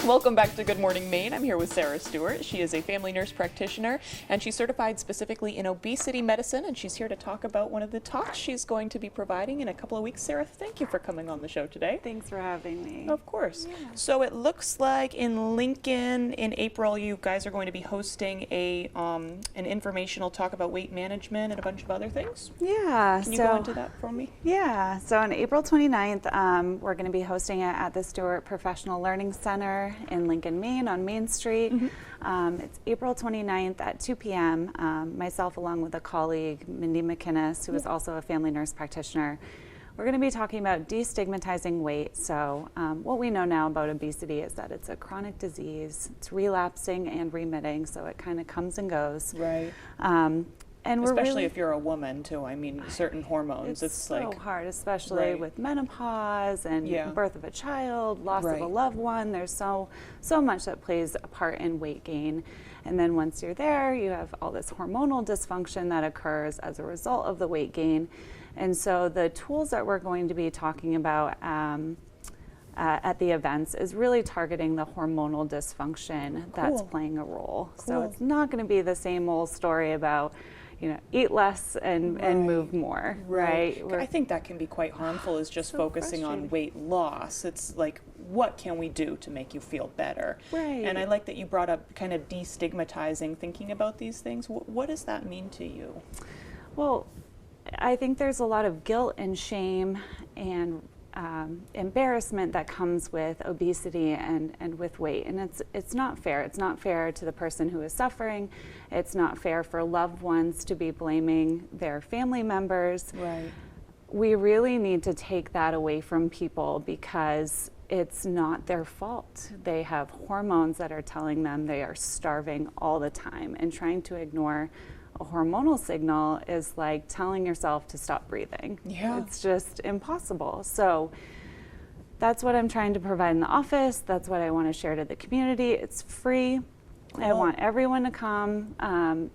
Welcome back to Good Morning Maine. I'm here with Sarah Stewart. She is a family nurse practitioner, and she's certified specifically in obesity medicine, and she's here to talk about one of the talks she's going to be providing in a couple of weeks. Sarah, thank you for coming on the show today. Thanks for having me. Of course. Yeah. So it looks like in Lincoln in April, you guys are going to be hosting an informational talk about weight management and a bunch of other things. Yeah. Can you go into that for me? Yeah. So on April 29th, we're going to be hosting it at the Stewart Professional Learning Center in Lincoln, Maine on Main Street. Mm-hmm. It's April 29th at 2 p.m. Myself along with a colleague, Mindy McInnes, who is also a family nurse practitioner. We're going to be talking about destigmatizing weight. So what we know now about obesity is that it's a chronic disease. It's relapsing and remitting, so it kind of comes and goes. Right. And especially if you're a woman too. I mean, certain hormones. It's so like hard, especially with menopause and birth of a child, loss of a loved one. There's so much that plays a part in weight gain. And then once you're there, you have all this hormonal dysfunction that occurs as a result of the weight gain. And so the tools that we're going to be talking about at the events is really targeting the hormonal dysfunction that's playing a role. So it's not going to be the same old story about, eat less and move more, right? I think that can be quite harmful, is just focusing on weight loss. It's like, what can we do to make you feel better? Right. And I like that you brought up kind of destigmatizing, thinking about these things. What does that mean to you? Well, I think there's a lot of guilt and shame and embarrassment that comes with obesity and with weight, and it's not fair. It's not fair to the person who is suffering. It's not fair for loved ones to be blaming their family members. Right. We really need to take that away from people because it's not their fault. They have hormones that are telling them they are starving all the time, and trying to ignore a hormonal signal is like telling yourself to stop breathing. Yeah. It's just impossible. So that's what I'm trying to provide in the office. That's what I want to share to the community. It's free. I want everyone to come,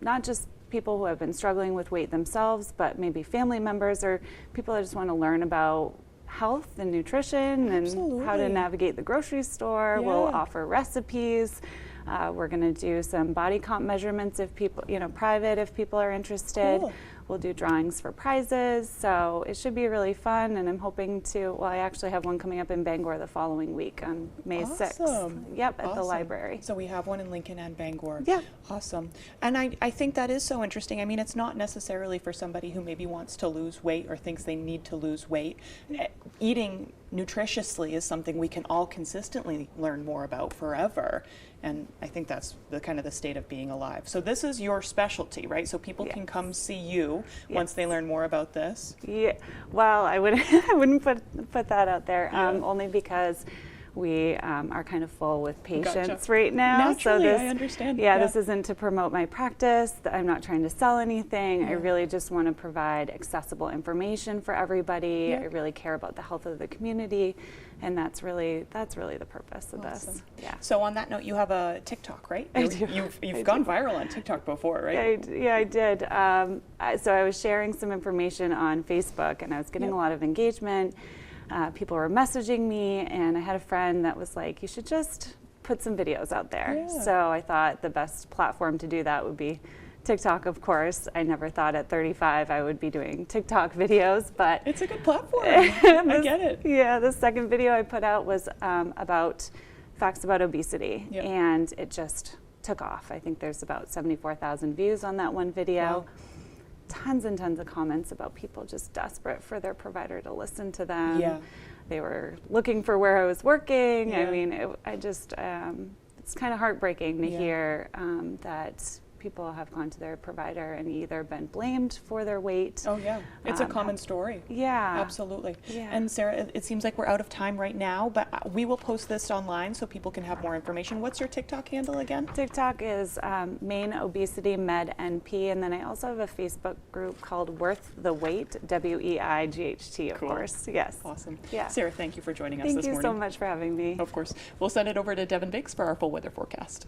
not just people who have been struggling with weight themselves, but maybe family members or people that just want to learn about health and nutrition and how to navigate the grocery store. We'll offer recipes. We're going to do some body comp measurements if people, private if people are interested. We'll do drawings for prizes. So it should be really fun. And I'm hoping to, I actually have one coming up in Bangor the following week on May 6th. Yep, at the library. So we have one in Lincoln and Bangor. Yeah. Awesome. And I think that is so interesting. I mean, it's not necessarily for somebody who maybe wants to lose weight or thinks they need to lose weight. Eating nutritiously is something we can all consistently learn more about forever. And I think that's the kind of the state of being alive. So this is your specialty, right? So people can come see you once they learn more about this. Yeah. Well, I wouldn't put that out there, only because we are kind of full with patients right now. Naturally, so I understand. This isn't to promote my practice. I'm not trying to sell anything. I really just want to provide accessible information for everybody. I really care about the health of the community, and that's really the purpose of this. Yeah. So on that note, you have a TikTok, right? I do. You've gone viral on TikTok before, right? I did. So I was sharing some information on Facebook, and I was getting a lot of engagement. People were messaging me, and I had a friend that was like, you should just put some videos out there. So I thought the best platform to do that would be TikTok, of course. I never thought at 35 I would be doing TikTok videos, but it's a good platform. I get it. Yeah, the second video I put out was about facts about obesity, and it just took off. I think there's about 74,000 views on that one video. Wow. Tons and tons of comments about people just desperate for their provider to listen to them. Yeah. They were looking for where I was working. I mean, it's kind of heartbreaking to hear that people have gone to their provider and either been blamed for their weight. Oh yeah, it's a common story. Yeah, absolutely. Yeah. And Sarah, it seems like we're out of time right now, but we will post this online so people can have more information. What's your TikTok handle again? TikTok is Maine Obesity Med NP, and then I also have a Facebook group called Worth the Weight, WEIGHT, of course. Yes. Awesome. Yeah. Sarah, thank you for joining us this morning. Thank you so much for having me. Of course. We'll send it over to Devin Biggs for our full weather forecast.